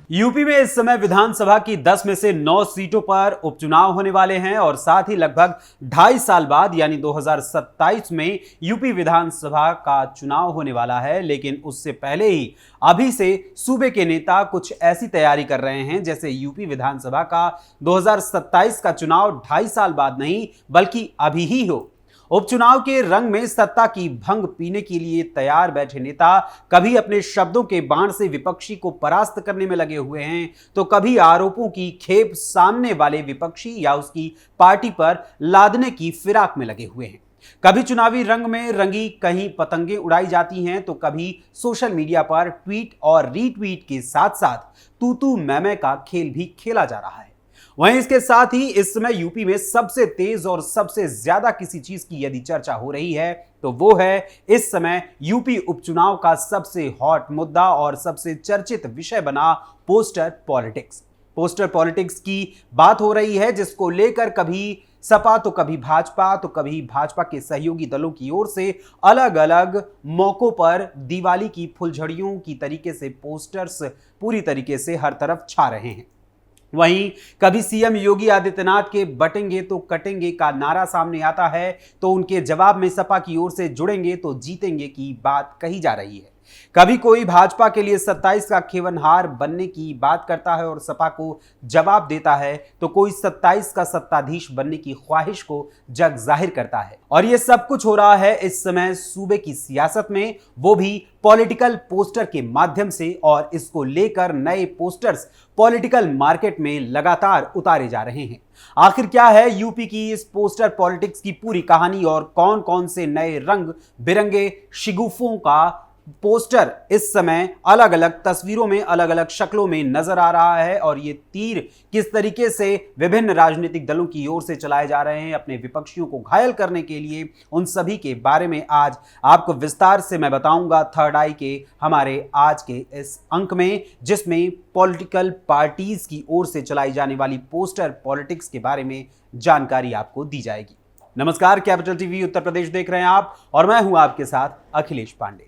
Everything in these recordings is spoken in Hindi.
यूपी में इस समय विधानसभा की 10 में से 9 सीटों पर उपचुनाव होने वाले हैं और साथ ही लगभग 2.5 साल बाद यानी 2027 में यूपी विधानसभा का चुनाव होने वाला है। लेकिन उससे पहले ही अभी से सूबे के नेता कुछ ऐसी तैयारी कर रहे हैं जैसे यूपी विधानसभा का 2027 का चुनाव 2.5 साल बाद नहीं बल्कि अभी ही हो। उपचुनाव के रंग में सत्ता की भंग पीने के लिए तैयार बैठे नेता कभी अपने शब्दों के बाण से विपक्षी को परास्त करने में लगे हुए हैं तो कभी आरोपों की खेप सामने वाले विपक्षी या उसकी पार्टी पर लादने की फिराक में लगे हुए हैं। कभी चुनावी रंग में रंगी कहीं पतंगे उड़ाई जाती हैं तो कभी सोशल मीडिया पर ट्वीट और रीट्वीट के साथ साथ तू तू मैं का खेल भी खेला जा रहा है। वहीं इसके साथ ही इस समय यूपी में सबसे तेज और सबसे ज्यादा किसी चीज की यदि चर्चा हो रही है तो वो है इस समय यूपी उपचुनाव का सबसे हॉट मुद्दा और सबसे चर्चित विषय बना पोस्टर पॉलिटिक्स। पोस्टर पॉलिटिक्स की बात हो रही है जिसको लेकर कभी सपा तो कभी भाजपा तो कभी भाजपा के सहयोगी दलों की ओर से अलग अलग मौकों पर दिवाली की फुलझड़ियों की तरीके से पोस्टर्स पूरी तरीके से हर तरफ छा रहे हैं। वहीं कभी सीएम योगी आदित्यनाथ के बटेंगे तो कटेंगे का नारा सामने आता है तो उनके जवाब में सपा की ओर से जुड़ेंगे तो जीतेंगे की बात कही जा रही है। कभी कोई भाजपा के लिए 27 का खेवनहार बनने की बात करता है और सपा को जवाब देता है तो कोई 27 का सत्ताधीश बनने की ख्वाहिश को जग जाहिर करता है। और ये सब कुछ हो रहा है इस समय सूबे की सियासत में, वो भी पॉलिटिकल पोस्टर के माध्यम से, और इसको लेकर नए पोस्टर्स पॉलिटिकल मार्केट में लगातार उतारे जा रहे हैं। आखिर क्या है यूपी की इस पोस्टर पॉलिटिक्स की पूरी कहानी और कौन कौन से नए रंग बिरंगे शिगुफों का पोस्टर इस समय अलग अलग तस्वीरों में अलग अलग शक्लों में नजर आ रहा है और ये तीर किस तरीके से विभिन्न राजनीतिक दलों की ओर से चलाए जा रहे हैं अपने विपक्षियों को घायल करने के लिए, उन सभी के बारे में आज आपको विस्तार से मैं बताऊंगा थर्ड आई के हमारे आज के इस अंक में, जिसमें पॉलिटिकल पार्टीज की ओर से चलाई जाने वाली पोस्टर पॉलिटिक्स के बारे में जानकारी आपको दी जाएगी। नमस्कार, कैपिटल टीवी उत्तर प्रदेश देख रहे हैं आप और मैं हूं आपके साथ अखिलेश पांडे।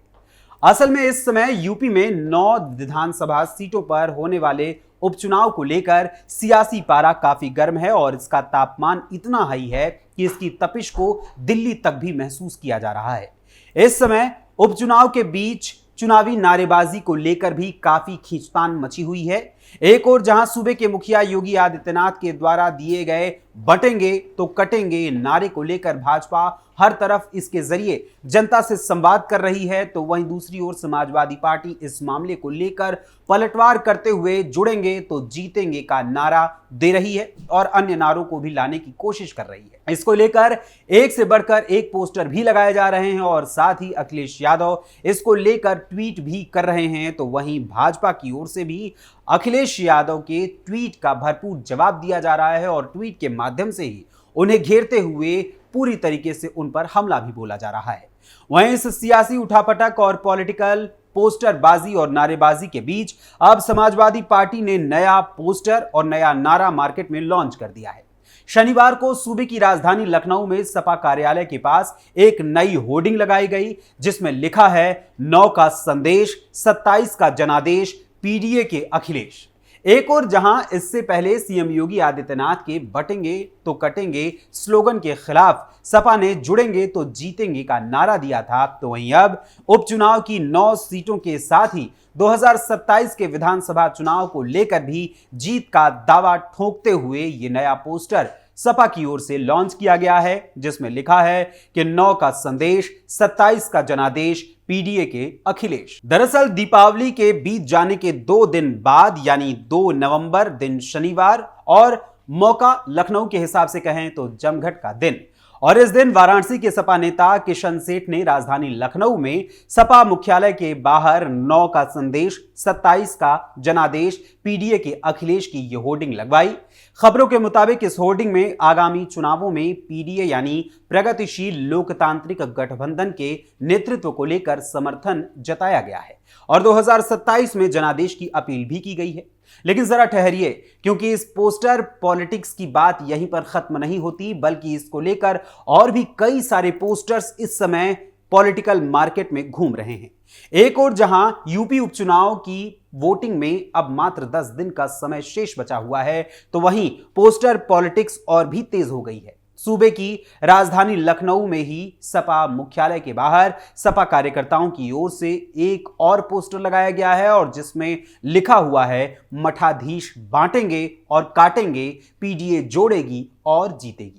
असल में इस समय यूपी में 9 विधानसभा सीटों पर होने वाले उपचुनाव को लेकर सियासी पारा काफी गर्म है और इसका तापमान इतना हाई है कि इसकी तपिश को दिल्ली तक भी महसूस किया जा रहा है। इस समय उपचुनाव के बीच चुनावी नारेबाजी को लेकर भी काफी खींचतान मची हुई है। एक और जहां सूबे के मुखिया योगी आदित्यनाथ के द्वारा दिए गए बटेंगे तो कटेंगे नारे को लेकर भाजपा हर तरफ इसके जरिए जनता से संवाद कर रही है, तो वहीं दूसरी ओर समाजवादी पार्टी इस मामले को लेकर पलटवार करते हुए जुड़ेंगे तो जीतेंगे का नारा दे रही है और अन्य नारों को भी लाने की कोशिश कर रही है। इसको लेकर एक से बढ़कर एक पोस्टर भी लगाए जा रहे हैं और साथ ही अखिलेश यादव इसको लेकर ट्वीट भी कर रहे हैं। तो वहीं भाजपा की ओर से भी अखिलेश यादव के ट्वीट का भरपूर जवाब दिया जा रहा है और ट्वीट के माध्यम से ही उन्हें घेरते हुए पूरी तरीके से उन पर हमला भी बोला जा रहा है। वहीं इस सियासी उठापटक और पॉलिटिकल पोस्टरबाजी और नारेबाजी के बीच अब समाजवादी पार्टी ने नया पोस्टर और नया नारा मार्केट में लॉन्च कर दिया है। शनिवार को सूबे की राजधानी लखनऊ में सपा कार्यालय के पास एक नई होर्डिंग लगाई गई जिसमें लिखा है 9 का संदेश, 27 का जनादेश, पीडीए के अखिलेश। एक और जहां इससे पहले सीएम योगी आदित्यनाथ के बटेंगे तो कटेंगे स्लोगन के खिलाफ सपा ने जुड़ेंगे तो जीतेंगे का नारा दिया था, तो वहीं अब उपचुनाव की 9 सीटों के साथ ही 2027 के विधानसभा चुनाव को लेकर भी जीत का दावा ठोकते हुए ये नया पोस्टर सपा की ओर से लॉन्च किया गया है जिसमें लिखा है कि 9 का संदेश, 27 का जनादेश, पीडीए के अखिलेश। दरअसल दीपावली के बीत जाने के 2 दिन बाद यानी 2 नवंबर दिन शनिवार और मौका लखनऊ के हिसाब से कहें तो जमघट का दिन, और इस दिन वाराणसी के सपा नेता किशन सेठ ने राजधानी लखनऊ में सपा मुख्यालय के बाहर 9 का संदेश, 27 का जनादेश, पीडीए के अखिलेश की ये होर्डिंग लगवाई। खबरों के मुताबिक इस होर्डिंग में आगामी चुनावों में पीडीए यानी प्रगतिशील लोकतांत्रिक गठबंधन के नेतृत्व को लेकर समर्थन जताया गया है और 2027 में जनादेश की अपील भी की गई है। लेकिन जरा ठहरिए, क्योंकि इस पोस्टर पॉलिटिक्स की बात यहीं पर खत्म नहीं होती, बल्कि इसको लेकर और भी कई सारे पोस्टर्स इस समय पॉलिटिकल मार्केट में घूम रहे हैं। एक और जहां यूपी उपचुनाव की वोटिंग में अब मात्र 10 दिन का समय शेष बचा हुआ है, तो वहीं पोस्टर पॉलिटिक्स और भी तेज हो गई है। सूबे की राजधानी लखनऊ में ही सपा मुख्यालय के बाहर सपा कार्यकर्ताओं की ओर से एक और पोस्टर लगाया गया है और जिसमें लिखा हुआ है, मठाधीश बांटेंगे और काटेंगे, पीडीए जोड़ेगी और जीतेगी।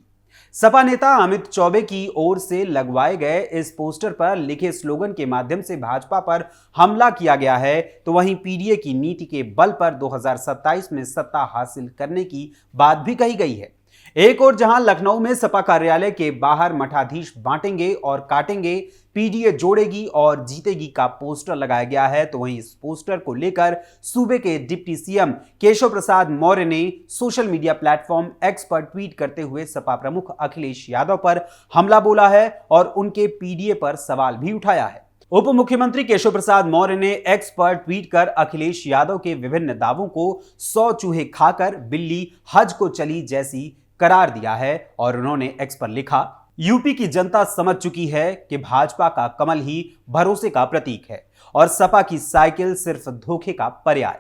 सपा नेता अमित चौबे की ओर से लगवाए गए इस पोस्टर पर लिखे स्लोगन के माध्यम से भाजपा पर हमला किया गया है, तो वहीं पीडीए की नीति के बल पर 2027 में सत्ता हासिल करने की बात भी कही गई है। एक और जहां लखनऊ में सपा कार्यालय के बाहर मठाधीश बांटेंगे और काटेंगे, पीडीए जोड़ेगी और जीतेगी का पोस्टर लगाया गया है, तो वहीं इस पोस्टर को लेकर सूबे के डिप्टी सीएम केशव प्रसाद मौर्य ने सोशल मीडिया प्लेटफॉर्म एक्स पर ट्वीट करते हुए सपा प्रमुख अखिलेश यादव पर हमला बोला है और उनके पीडीए पर सवाल भी उठाया है। उप मुख्यमंत्री केशव प्रसाद मौर्य ने एक्स पर ट्वीट कर अखिलेश यादव के विभिन्न दावों को 100 चूहे खाकर बिल्ली हज को चली जैसी करार दिया है और उन्होंने एक्स पर लिखा, यूपी की जनता समझ चुकी है कि भाजपा का कमल ही भरोसे का प्रतीक है और सपा की साइकिल सिर्फ धोखे का पर्याय।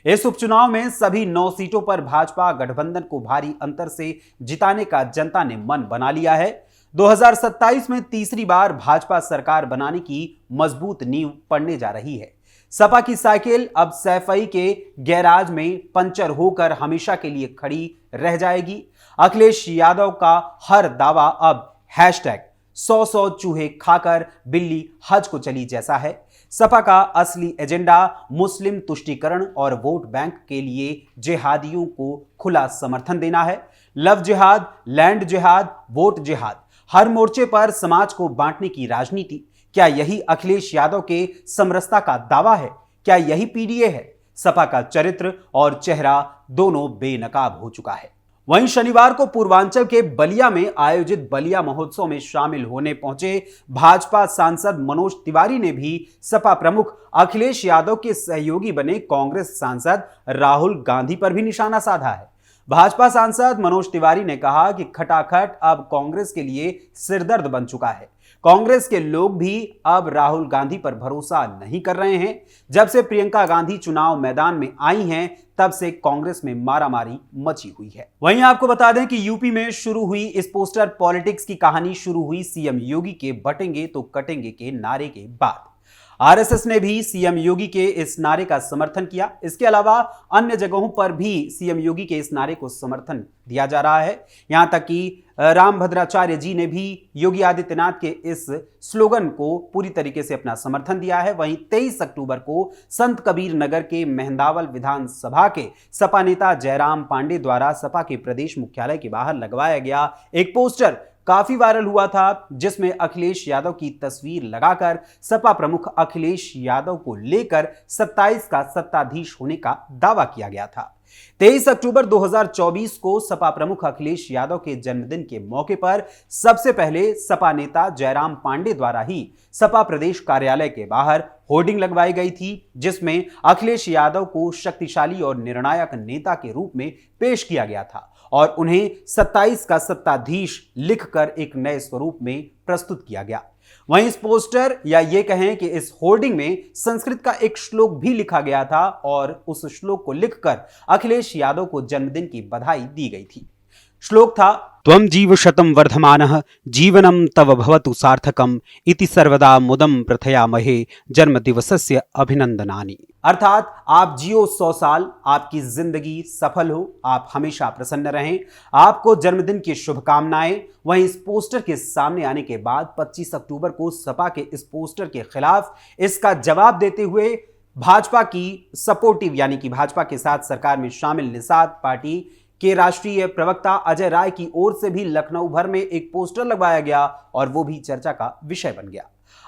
इस उपचुनाव में सभी 9 सीटों पर भाजपा गठबंधन को भारी अंतर से जिताने का जनता ने मन बना लिया है। 2027 में तीसरी बार भाजपा सरकार बनाने की मजबूत नींव पड़ने जा रही है। सपा की साइकिल अब सैफई के गैराज में पंचर होकर हमेशा के लिए खड़ी रह जाएगी। अखिलेश यादव का हर दावा अब हैशटैग 100 चूहे खाकर बिल्ली हज को चली जैसा है। सपा का असली एजेंडा मुस्लिम तुष्टीकरण और वोट बैंक के लिए जिहादियों को खुला समर्थन देना है। लव जिहाद, लैंड जिहाद, वोट जिहाद, हर मोर्चे पर समाज को बांटने की राजनीति, क्या यही अखिलेश यादव के समरसता का दावा है? क्या यही पीडीए है? सपा का चरित्र और चेहरा दोनों बेनकाब हो चुका है। वहीं शनिवार को पूर्वांचल के बलिया में आयोजित बलिया महोत्सव में शामिल होने पहुंचे भाजपा सांसद मनोज तिवारी ने भी सपा प्रमुख अखिलेश यादव के सहयोगी बने कांग्रेस सांसद राहुल गांधी पर भी निशाना साधा है। भाजपा सांसद मनोज तिवारी ने कहा कि खटाखट अब कांग्रेस के लिए सिरदर्द बन चुका है। कांग्रेस के लोग भी अब राहुल गांधी पर भरोसा नहीं कर रहे हैं। जब से प्रियंका गांधी चुनाव मैदान में आई हैं, तब से कांग्रेस में मारामारी मची हुई है। वहीं आपको बता दें कि यूपी में शुरू हुई इस पोस्टर पॉलिटिक्स की कहानी शुरू हुई सीएम योगी के बटेंगे तो कटेंगे के नारे के बाद। आरएसएस ने भी सीएम योगी के इस नारे का समर्थन किया। इसके अलावा अन्य जगहों पर भी सीएम योगी के इस नारे को समर्थन दिया जा रहा है। यहां तक कि रामभद्राचार्य जी ने भी योगी आदित्यनाथ के इस स्लोगन को पूरी तरीके से अपना समर्थन दिया है। वहीं 23 अक्टूबर को संत कबीर नगर के मेहंदावल विधानसभा के सपा नेता जयराम पांडे द्वारा सपा के प्रदेश मुख्यालय के बाहर लगवाया गया एक पोस्टर काफी वायरल हुआ था, जिसमें अखिलेश यादव की तस्वीर लगाकर सपा प्रमुख अखिलेश यादव को लेकर 27 का सत्ताधीश होने का दावा किया गया था। 23 अक्टूबर 2024 को सपा प्रमुख अखिलेश यादव के जन्मदिन के मौके पर सबसे पहले सपा नेता जयराम पांडे द्वारा ही सपा प्रदेश कार्यालय के बाहर होर्डिंग लगवाई गई थी, जिसमें अखिलेश यादव को शक्तिशाली और निर्णायक नेता के रूप में पेश किया गया था और उन्हें 27 का सत्ताधीश लिखकर एक नए स्वरूप में प्रस्तुत किया गया। वहीं इस पोस्टर या ये कहें कि इस होर्डिंग में संस्कृत का एक श्लोक भी लिखा गया था और उस श्लोक को लिखकर अखिलेश यादव को जन्मदिन की बधाई दी गई थी। श्लोक था, त्वं जीव शतं वर्धमानः जीवनं तव भवतु सार्थकम् इति सर्वदा मुदं प्रथयामहे जन्मदिवसस्य अभिनंदनानि। अर्थात आप जियो 100 साल, आपकी जिंदगी सफल हो, आप हमेशा प्रसन्न रहें, आपको जन्मदिन की शुभकामनाएं। वहीं इस पोस्टर के सामने आने के बाद 25 अक्टूबर को सपा के इस पोस्टर के खिलाफ इसका जवाब देते हुए भाजपा की सपोर्टिव यानी कि भाजपा के साथ सरकार में शामिल निषाद पार्टी के राष्ट्रीय प्रवक्ता अजय राय की ओर से भी लखनऊ भर में एक पोस्टर लगवाया गया और वो भी चर्चा का विषय बन गया।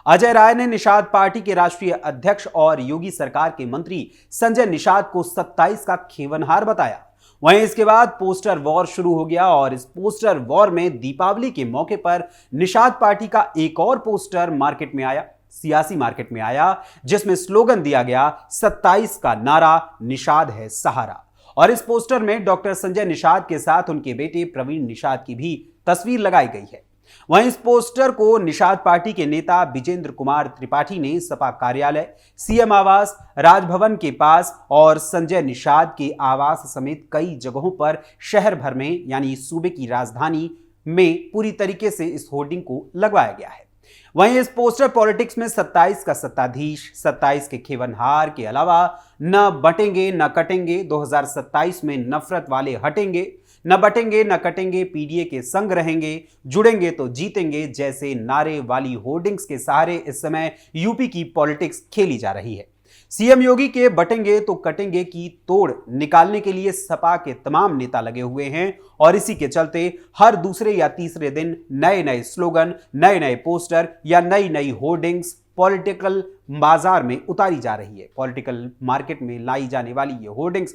अजय राय ने निषाद पार्टी के राष्ट्रीय अध्यक्ष और योगी सरकार के मंत्री संजय निषाद को 27 का खेवनहार बताया। वहीं इसके बाद पोस्टर वॉर शुरू हो गया और इस पोस्टर वॉर में दीपावली के मौके पर निषाद पार्टी का एक और पोस्टर मार्केट में आया, सियासी मार्केट में आया, जिसमें स्लोगन दिया गया 27 का नारा, निषाद है सहारा। और इस पोस्टर में डॉक्टर संजय निषाद के साथ उनके बेटे प्रवीण निषाद की भी तस्वीर लगाई गई है। वहीं इस पोस्टर को निषाद पार्टी के नेता विजेंद्र कुमार त्रिपाठी ने सपा कार्यालय, सीएम आवास, राजभवन के पास और संजय निषाद के आवास समेत कई जगहों पर शहर भर में यानी सूबे की राजधानी में पूरी तरीके से इस होर्डिंग को लगवाया गया है। वहीं इस पोस्टर पॉलिटिक्स में 27 का सत्ताधीश, 27 के खेवनहार के अलावा न बटेंगे न कटेंगे, 2027 में नफरत वाले हटेंगे, न बटेंगे न कटेंगे, पीडीए के संग रहेंगे, जुड़ेंगे तो जीतेंगे जैसे नारे वाली होर्डिंग्स के सहारे इस समय यूपी की पॉलिटिक्स खेली जा रही है। सीएम योगी के बटेंगे तो कटेंगे की तोड़ निकालने के लिए सपा के तमाम नेता लगे हुए हैं और इसी के चलते हर दूसरे या तीसरे दिन नए नए स्लोगन, नए नए पोस्टर या नई नई होर्डिंग्स पॉलिटिकल बाजार में उतारी जा रही है। पॉलिटिकल मार्केट में लाई जाने वाली ये होर्डिंग्स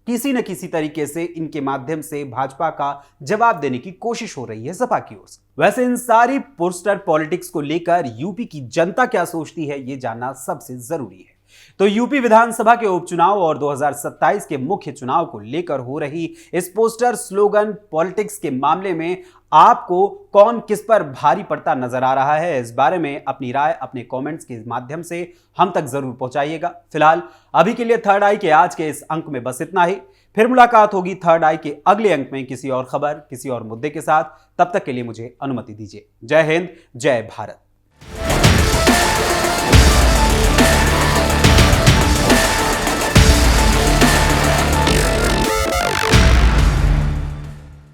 किसी न किसी तरीके से इनके माध्यम से भाजपा का जवाब देने की कोशिश हो रही है सपा की ओर से। वैसे इन सारी पोस्टर पॉलिटिक्स को लेकर यूपी की जनता क्या सोचती है, ये जानना सबसे जरूरी है। तो यूपी विधानसभा के उपचुनाव और 2027 के मुख्य चुनाव को लेकर हो रही इस पोस्टर स्लोगन पॉलिटिक्स के मामले में आपको कौन किस पर भारी पड़ता नजर आ रहा है, इस बारे में अपनी राय अपने कमेंट्स के माध्यम से हम तक जरूर पहुंचाइएगा। फिलहाल अभी के लिए थर्ड आई के आज के इस अंक में बस इतना ही। फिर मुलाकात होगी थर्ड आई के अगले अंक में किसी और खबर, किसी और मुद्दे के साथ। तब तक के लिए मुझे अनुमति दीजिए। जय हिंद, जय भारत।